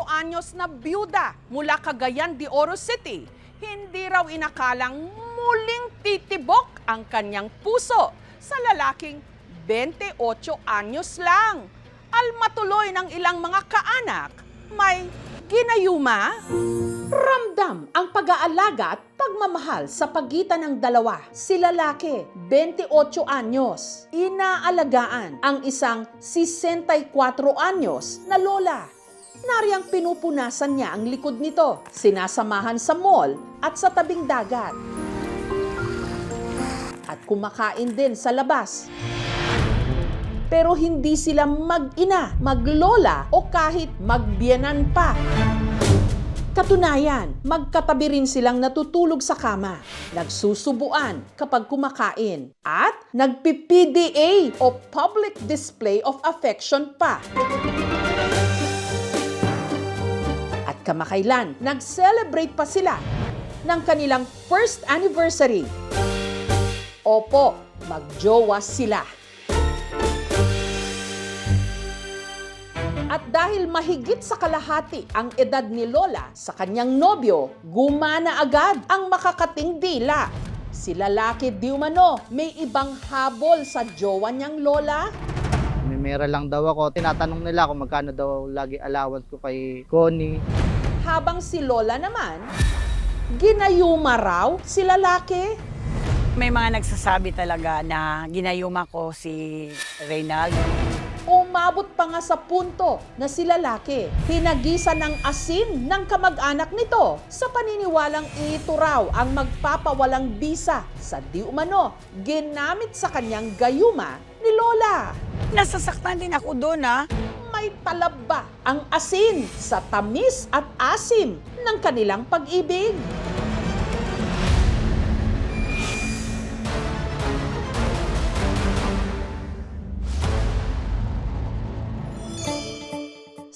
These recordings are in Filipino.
anyos na byuda mula Cagayan de Oro City, hindi raw inakalang muling titibok ang kanyang puso sa lalaking 28 anyos lang. Almatuloy ng ilang mga kaanak, may ginayuma. Ramdam ang pag-aalaga at pagmamahal sa pagitan ng dalawa. Si lalaki, 28 anyos, inaalagaan ang isang 64 anyos na lola. Nariyang pinupunasan niya ang likod nito, sinasamahan sa mall at sa tabing dagat. At kumakain din sa labas. Pero hindi sila mag-ina, maglola o kahit magbiyanan pa. Katunayan, magkatabi rin silang natutulog sa kama, nagsusubuan kapag kumakain, at nagpi-PDA o Public Display of Affection pa. At kamakailan, nag-celebrate pa sila ng kanilang first anniversary. Opo, magjowa sila. At dahil mahigit sa kalahati ang edad ni Lola sa kanyang nobyo, gumana agad ang makakating dila. Si lalaki di umano may ibang habol sa jowa niyang Lola. May mera lang daw ako. Tinatanong nila kung magkano daw lagi allowance ko kay Connie. Habang si Lola naman, ginayuma raw si lalaki. May mga nagsasabi talaga na ginayuma ko si Reynald. Umabot pa nga sa punto na si lalaki hinagisan ng asin ng kamag-anak nito sa paniniwalang ito raw ang magpapawalang bisa sa di umano ginamit sa kanyang gayuma ni Lola. Nasasaktan din ako doon May talab ba ang asin sa tamis at asim ng kanilang pag-ibig?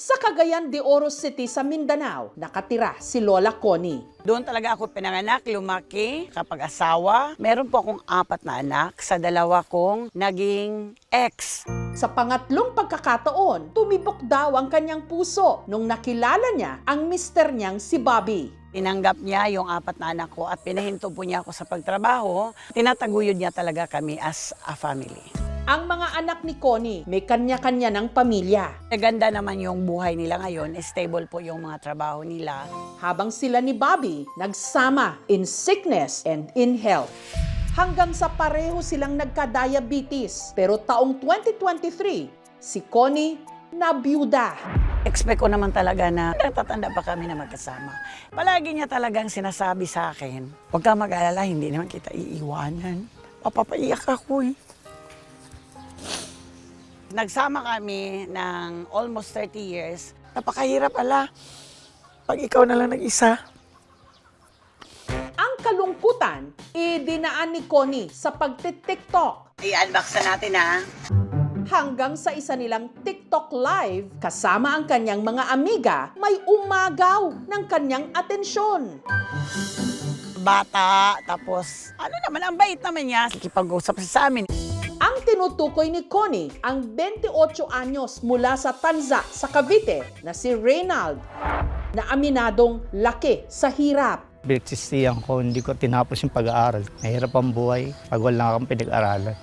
Sa Cagayan de Oro City sa Mindanao, nakatira si Lola Connie. Doon talaga ako pinanganak, lumaki, kapag asawa. Meron po akong 4 na anak sa 2 kong naging ex. Sa pangatlong pagkakataon, tumibok daw ang kanyang puso nung nakilala niya ang mister niyang si Bobby. Tinanggap niya yung 4 na anak ko at pinahinto po niya ako sa pagtrabaho. Tinataguyod niya talaga kami as a family. Ang mga anak ni Connie may kanya-kanya ng pamilya. Ganda naman yung buhay nila ngayon, stable po yung mga trabaho nila. Habang sila ni Bobby nagsama in sickness and in health. Hanggang sa pareho silang nagka-diabetes. Pero taong 2023, si Connie nabiyuda. Expect ko naman talaga na natatanda pa kami na magkasama. Palagi niya talagang sinasabi sa akin, huwag ka mag-alala, hindi naman kita iiwanan. Papapaiyak ako eh. Nagsama kami ng almost 30 years. Napakahirap pala pag ikaw na lang nag-isa. Ang kalungkutan, idinaan ni Connie sa pagti-TikTok. I-unbox na natin Hanggang sa isa nilang TikTok live, kasama ang kanyang mga amiga, may umagaw ng kanyang atensyon. Bata, tapos ano naman, ang bait naman niya. Kikipag-usap siya sa amin. Ang tinutukoy ni Connie, ang 28 anyos mula sa Tanza, sa Cavite, na si Reynald, na aminadong laki sa hirap. Binagsisiyan ko, hindi ko tinapos yung pag-aaral. Mahirap ang buhay pag wala kang pinag-aralan.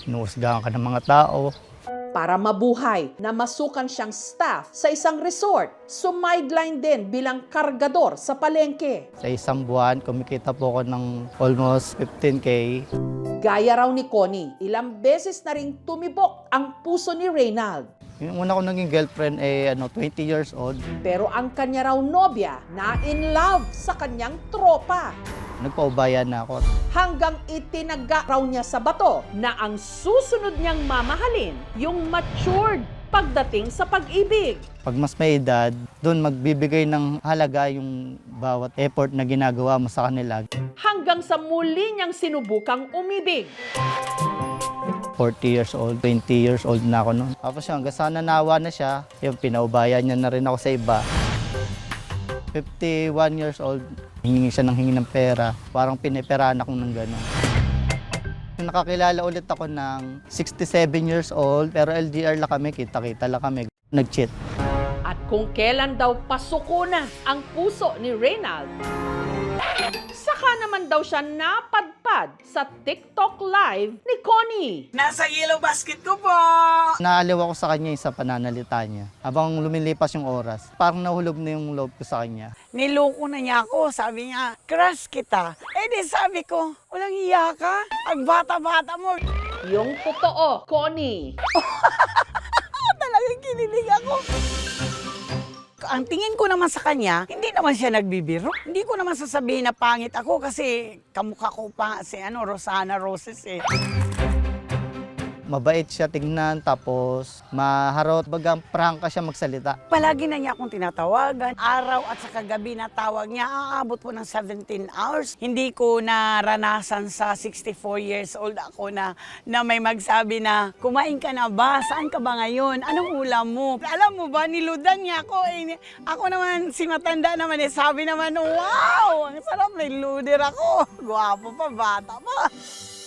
Inuusgahan ka ng mga tao. Para mabuhay na masukan siyang staff sa isang resort, sumideline din bilang kargador sa palengke. Sa isang buwan, kumikita po ako ng almost 15K. Gaya raw ni Connie, ilang beses na ring tumibok ang puso ni Reynald. Yung una ko naging girlfriend 20 years old. Pero ang kanya raw nobya na in love sa kanyang tropa. Nagpaubayan na ako. Hanggang itinaga raw niya sa bato na ang susunod niyang mamahalin yung matured pagdating sa pag-ibig. Pag mas may edad, doon magbibigay ng halaga yung bawat effort na ginagawa mo sa kanila. Hanggang sa muli niyang sinubukang umibig. 40 years old, 20 years old na ako noon. Tapos hanggang sa nanawa na siya, yung pinaubayan niya na rin ako sa iba. 51 years old, hingi siya ng hingi ng pera. Parang piniperahan ako ng gano'n. Nakakilala ulit ako ng 67 years old, pero LDR lang kami, kita-kita lang kami. Nag-cheat. At kung kailan daw pasuko na ang puso ni Reynald, saka naman daw siya napadpad sa TikTok live ni Connie. Nasa yellow basket ko po! Naaliw ako sa kanya sa pananalita niya. Habang lumilipas yung oras, parang nahulog na yung loob ko sa kanya. Niloko na niya ako. Sabi niya, crush kita. Eh di sabi ko, walang iya ka. Ang bata-bata mo. Yung totoo, Connie. Talagang kinilig ako. Ang tingin ko naman sa kanya, hindi naman siya nagbibiro. Hindi ko naman sasabihin na pangit ako kasi kamukha ko pa si Rosana Roses eh. Mabait siya tignan, tapos maharot, bagang prangka siya magsalita. Palagi na niya akong tinatawagan. Araw at saka gabi na tawag niya, aabot po ng 17 hours. Hindi ko naranasan sa 64 years old ako na may magsabi na, kumain ka na ba? Saan ka ba ngayon? Anong ulam mo? Alam mo ba, niludan niya ako. Ako naman, si matanda naman, sabi naman, wow! Ang sarap, may luder ako. Gwapo pa, bata pa.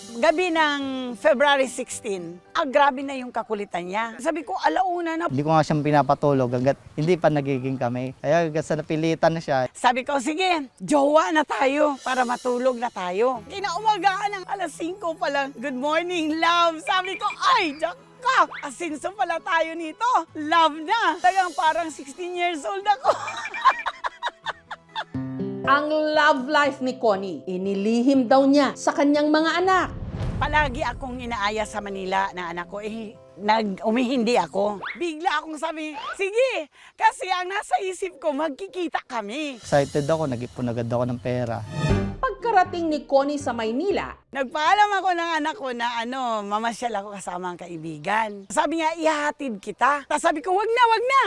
Gabi ng February 16, grabe na yung kakulitan niya. Sabi ko, alauna na. Hindi ko nga siyang pinapatulog hanggat hindi pa nagiging kami. Kaya hanggat sa napilitan na siya. Sabi ko, sige, jowa na tayo para matulog na tayo. Kinaumagaan ng alas 5 pa lang. Good morning, love. Sabi ko, ay, Jack ka! Asinso pala tayo nito. Love na. Tagang parang 16 years old ako. Ang love life ni Connie, inilihim daw niya sa kanyang mga anak. Palagi akong inaaya sa Manila na anak ko, umihindi ako. Bigla akong sabi, sige, kasi ang nasa isip ko, magkikita kami. Excited ako, nag-ipon agad ako ng pera. Pagkarating ni Connie sa Maynila, Nagpaalam ako ng anak ko na mamasyal ako kasama ang kaibigan. Sabi niya, ihahatid kita. Tapos sabi ko, wag na, wag na.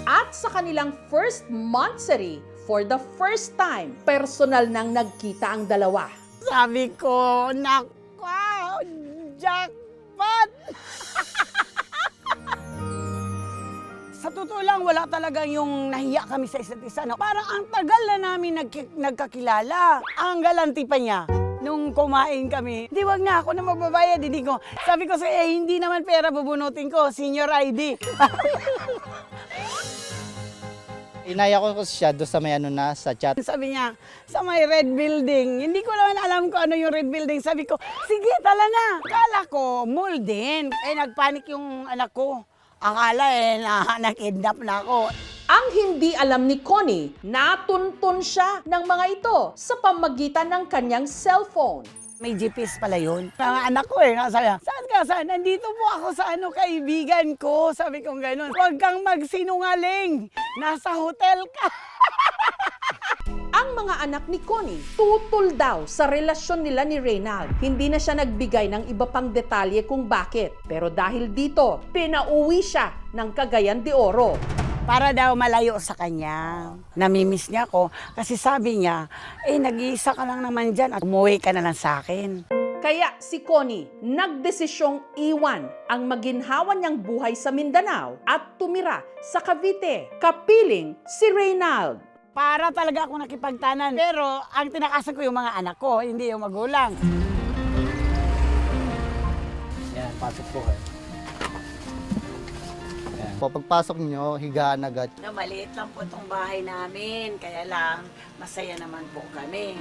at sa kanilang first monthsary, for the first time, personal nang nagkita ang dalawa. Sabi ko, wow, jackpot! Sa totoo lang, wala talagang yung nahiya kami sa isa't isa. No? Parang ang tagal na namin nagkakilala. Ang galanti pa niya. Nung kumain kami, di wag na ako na magbabayad. Hindi ko. Sabi ko hindi naman pera bubunutin ko. Senior ID. Inaya ko siya doon sa may sa chat. Sabi niya, sa may red building. Hindi ko naman alam kung ano yung red building. Sabi ko, sige, tala na. Akala ko, mall din. Nagpanik yung anak ko. Akala nag-kidnap na ako. Ang hindi alam ni Connie, natuntun siya ng mga ito sa pamagitan ng kanyang cellphone. May GPS pala yun. Mga anak ko sabi niya, saan ka? Saan? Nandito po ako sa kaibigan ko. Sabi ko gano'n, huwag kang magsinungaling. Nasa hotel ka. Ang mga anak ni Connie, tutol daw sa relasyon nila ni Reynald. Hindi na siya nagbigay ng iba pang detalye kung bakit. Pero dahil dito, pinauwi siya ng Cagayan de Oro. Para daw malayo sa kanya. Namimiss niya ako kasi sabi niya, nag-iisa ka lang naman dyan at umuwi ka na lang sa akin. Kaya si Connie nagdesisyong iwan ang maginhawa niyang buhay sa Mindanao at tumira sa Cavite, kapiling si Reynald. Para talaga ako nakipagtanan. Pero ang tinakasan ko yung mga anak ko, hindi yung magulang. Yan, pasok po kayo. Pagpasok nyo, higaan agad. Maliit lang po itong bahay namin, kaya lang masaya naman po kami.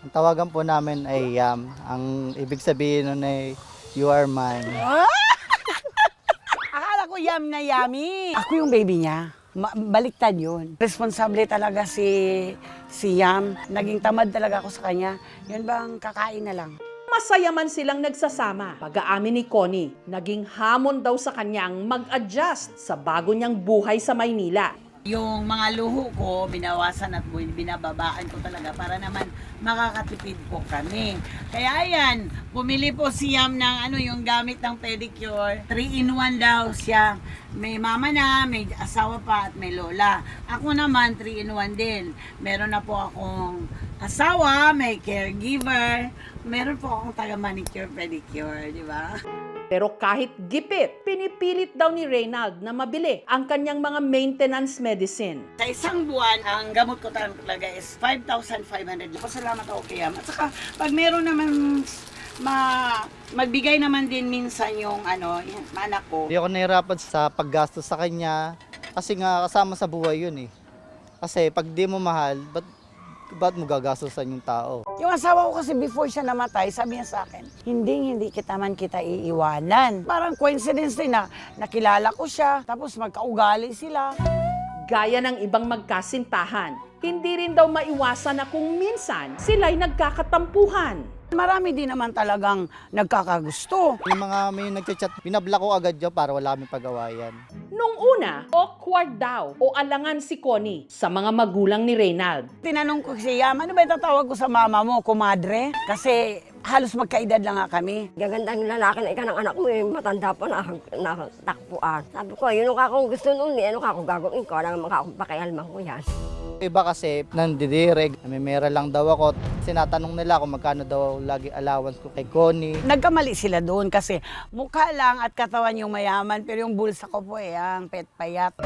Ang tawagan po namin ay Yam. Ang ibig sabihin nun ay, you are mine. Akala ko yam na yummy. Ako yung baby niya. Baliktad yun. Responsable talaga si Yam. Naging tamad talaga ako sa kanya. Yun bang kakain na lang. Masaya man silang nagsasama. Pag-aamin ni Connie, naging hamon daw sa kanya ang mag-adjust sa bago niyang buhay sa Maynila. Yung mga luho ko, binawasan at binababaan ko talaga para naman makakatipid po kami. Kaya ayan, bumili po si Yam ng yung gamit ng pedicure. 3-in-1 daw siya. May mama na, may asawa pa at may lola. Ako naman 3-in-1 din. Meron na po akong asawa, may caregiver. Meron po akong taga-manicure, pedicure, di ba? Pero kahit gipit, pinipilit daw ni Reynald na mabili ang kanyang mga maintenance medicine. Sa isang buwan, ang gamot ko talaga is 5,500. Pasalamat ako kay Am. At saka, pag meron naman magbigay naman din minsan yung anak ko. Hindi ako nahirapan sa paggastos sa kanya kasi nga kasama sa buhay yun eh. Kasi pag di mo mahal, ba't mo gagastosan yung tao? Yung asawa ko kasi before siya namatay, sabi niya sa akin, hindi kita iiwanan. Parang coincidence din na nakilala ko siya, tapos magkaugali sila. Gaya ng ibang magkasintahan, hindi rin daw maiwasan na kung minsan sila'y nagkakatampuhan. Marami din naman talagang nagkakagusto. Yung mga may nagchat-chat, binabla ko agad yun para wala kaming pag-awayan. Nung una, awkward daw o alangan si Connie sa mga magulang ni Reynald. Tinanong ko siya, ano ba tatawag ko sa mama mo, kumadre? Kasi halos magkaedad lang nga kami. Gagandang lalaki na ikaw ng anak mo, matanda pa na takpuan. Sabi ko, yun ang akong gusto nun, ano ka akong gagawin ko, alam mga akong pakialman ko yan. Iba kasi nandidirek, namimera lang daw ako. Sinatanong nila kung magkano daw lagi allowance ko kay Connie. Nagkamali sila doon kasi mukha lang at katawan yung mayaman, pero yung bulsa ko po ang payat.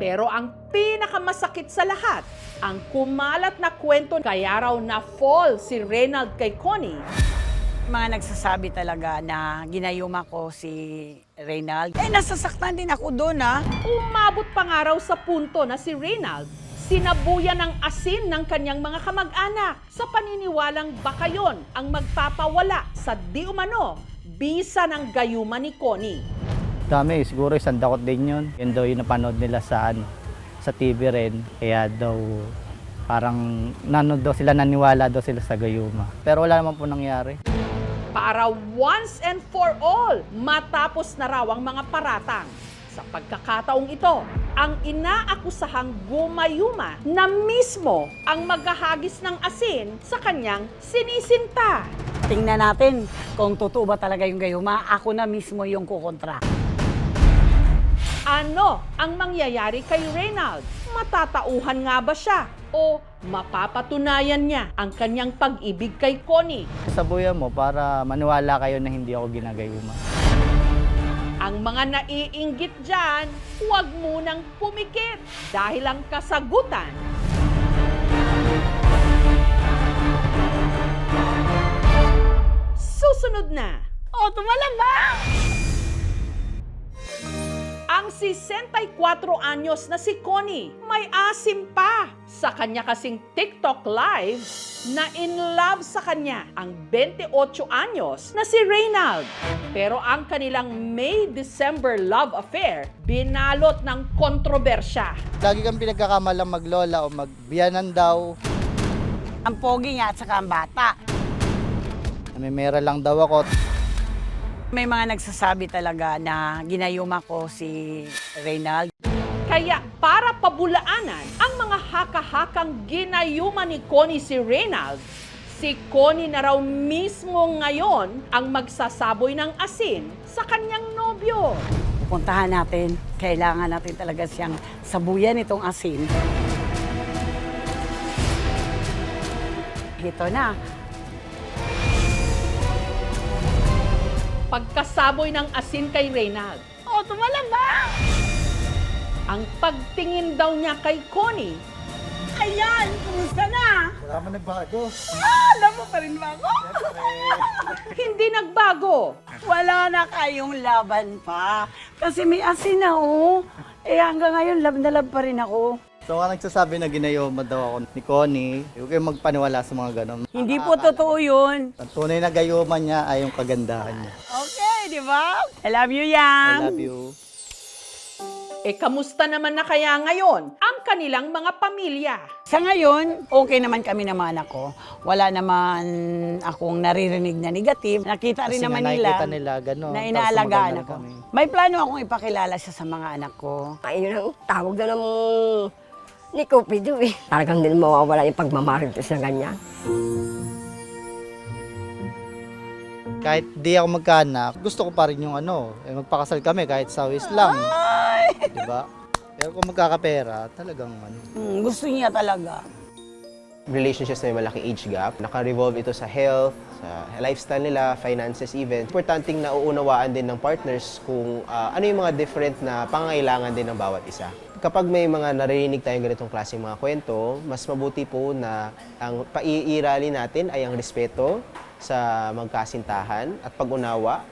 Pero ang pinakamasakit sa lahat, ang kumalat na kwento kaya raw na fall si Reynald kay Connie. Mga nagsasabi talaga na ginayuma ko si Reynald. Nasasaktan din ako doon Umabot pa nga raw sa punto na si Reynald sinabuyan ng asin ng kanyang mga kamag-anak sa paniniwalang baka yon ang magpapawala sa di umano bisa ng gayuma ni Connie. Dami, siguro isang dakot din yun. Yun daw yung napanood nila sa TV rin. Kaya daw parang naniwala daw sila sa gayuma. Pero wala naman po nangyari. Para once and for all, matapos na raw ang mga paratang. Sa pagkakataong ito, ang inaakusahang gumayuma na mismo ang maghahagis ng asin sa kanyang sinisinta. Tingnan natin kung totoo ba talaga yung gayuma. Ako na mismo yung kukontra. Ano ang mangyayari kay Reynald? Matatauhan nga ba siya? O mapapatunayan niya ang kanyang pag-ibig kay Connie? Sabuyan mo para maniwala kayo na hindi ako ginagayuma. Ang mga naiinggit dyan, huwag munang pumikit dahil ang kasagutan susunod na. O, tumalabang! Ang 64 anyos na si Connie may asim pa sa kanya kasing TikTok live na in love sa kanya ang 28 anyos na si Reynald. Pero ang kanilang May-December love affair binalot ng kontrobersya. Lagi kang pinagkakamalang maglola o magbiyanan daw. Ang pogi niya at saka ang bata. Namimera lang daw ako. May mga nagsasabi talaga na ginayuma ko si Reynald. Kaya para pabulaanan ang mga haka-hakang ginayuma ni Connie si Reynald, si Connie na raw mismo ngayon ang magsasaboy ng asin sa kanyang nobyo. Puntahan natin. Kailangan natin talaga siyang sabuyan itong asin. Ito na. Pagkasaboy ng asin kay Reynald, O, tumalabang! ang pagtingin daw niya kay Connie, Ayan, kumusta na? Wala man nagbago. Alam mo pa rin ba ako? hindi nagbago. Wala na kayong laban pa. Kasi may asin na hanggang ngayon love na love pa rin ako. So nga nagsasabi na ginayuma daw ako ni Connie. Huwag kayong magpaniwala sa mga ganon. Hindi po totoo yun. Ang tunay na gayuma niya ay yung kagandahan niya. Okay, di ba? I love you, I Yang. love you. Kamusta naman na kaya ngayon ang kanilang mga pamilya? Sa ngayon, okay naman kami ng mga anak ko. Wala naman akong naririnig na negative. Nakita rin Kasi naman nga nila, nakikita nila gano'n. na Tapos inaalagaan maganda ako. kami. May plano akong ipakilala siya sa mga anak ko. Ayun ang tawag doon ng ni Cupido eh. Talagang din mawawala yung pagmamarites na ganyan. Kahit di ako magkaanak, gusto ko pa rin yung magpakasal kami kahit sa wis lang. Diba? Pero kung magkakapera, talagang Gusto niya talaga. relationships na may malaking age gap. Naka-revolve ito sa health, sa lifestyle nila, finances even. Importanteng nauunawaan din ng partners kung ano yung mga different na pangangailangan din ng bawat isa. Kapag may mga naririnig tayong ganitong klaseng mga kwento, mas mabuti po na ang paiirali natin ay ang respeto sa magkasintahan at pag-unawa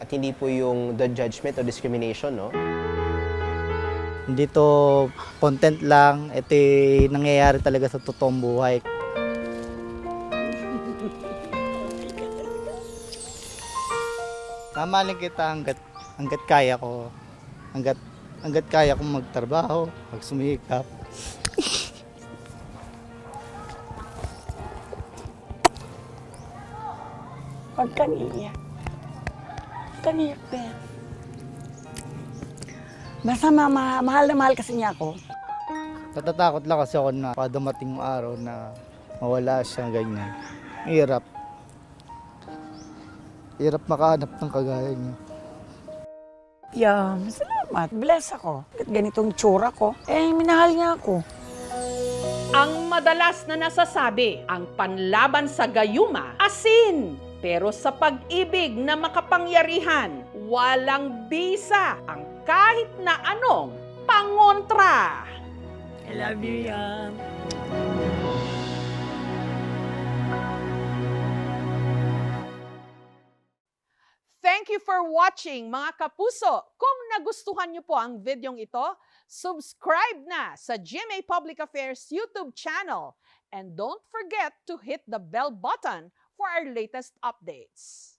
at hindi po yung the judgment o discrimination, no? Hindi to content lang, ito nangyayari talaga sa totoong buhay. Mamahalin kita hanggat kaya ko. Hanggat kaya kong magtrabaho, magsumikap. Huwag kang iiyak. Huwag kang iiyak, Ben. Basta mahal na mahal kasi niya ako. Natatakot lang kasi ako na baka dumating yung araw na mawala siya ganyan. Hirap. Hirap makahanap ng kagaya niya. Yeah, salamat. Bless ako. At ganitong tsura ko, minahal niya ako. Ang madalas na nasasabi, ang panlaban sa gayuma, asin. Pero sa pag-ibig na makapangyarihan, walang bisa ang kahit na anong pangontra. I love you, Yam. Thank you for watching, mga kapuso. Kung nagustuhan niyo po ang videong ito, subscribe na sa GMA Public Affairs YouTube channel. And don't forget to hit the bell button for our latest updates.